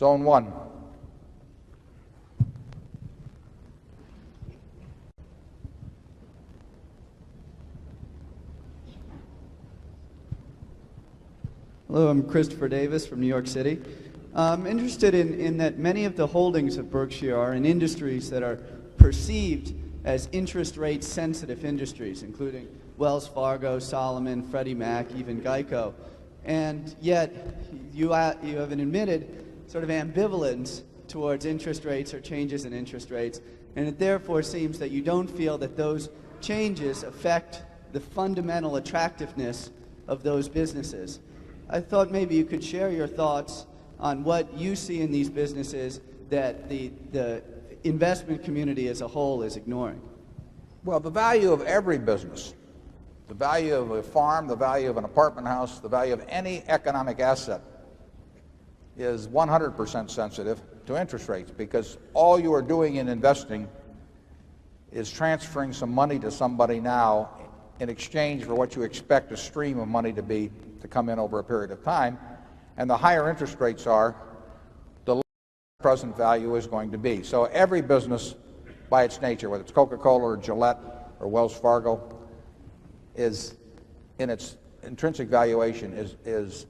Zone 1. Hello, I'm Christopher Davis from New York City. I'm interested in that many of the holdings of Berkshire are in industries that are perceived as interest rate sensitive industries, including Wells Fargo, Solomon, Freddie Mac, even Geico. And yet you have an admitted sort of ambivalence towards interest rates or changes in interest rates, and it therefore seems that you don't feel that those changes affect the fundamental attractiveness of those businesses. I thought maybe you could share your thoughts on what you see in these businesses that the investment community as a whole is ignoring. Well, the value of every business, the value of a farm, the value of an apartment house, the value of any economic asset is 100% sensitive to interest rates, because all you are doing in investing is transferring some money to somebody now in exchange for what you expect a stream of money to come in over a period of time. And the higher interest rates are, the lower the present value is going to be. So every business by its nature, whether it's Coca-Cola or Gillette or Wells Fargo, is in its intrinsic valuation is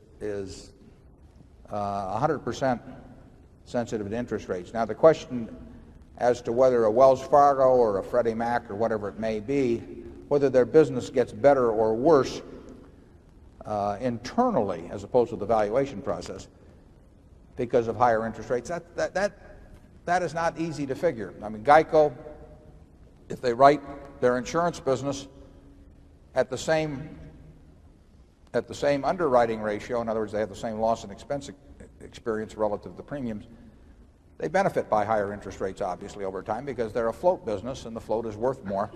100% sensitive to interest rates. Now the question as to whether a Wells Fargo or a Freddie Mac or whatever it may be, whether their business gets better or worse internally as opposed to the valuation process because of higher interest rates, that is not easy to figure. I mean, Geico, if they write their insurance business at the same underwriting ratio, in other words, they have the same loss and expense experience relative to the premiums, they benefit by higher interest rates, obviously, over time, because they're a float business and the float is worth more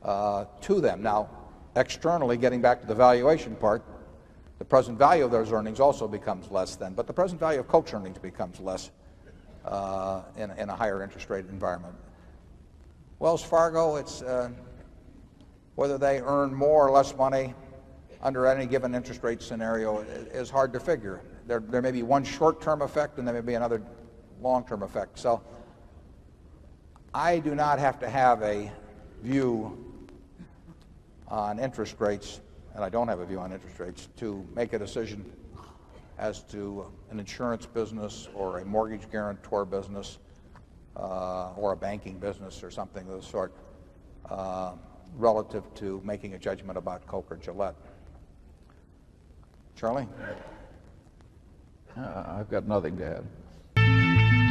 to them. Now, externally, getting back to the valuation part, the present value of those earnings also becomes less then, but the present value of Coke's earnings becomes less in a higher interest rate environment. Wells Fargo, it's whether they earn more or less money under any given interest rate scenario is hard to figure. There may be one short-term effect and there may be another long-term effect. So I do not have to have a view on interest rates, and I don't have a view on interest rates, to make a decision as to an insurance business or a mortgage guarantor business or a banking business or something of the sort relative to making a judgment about Coke or Gillette. Charlie? I've got nothing to add.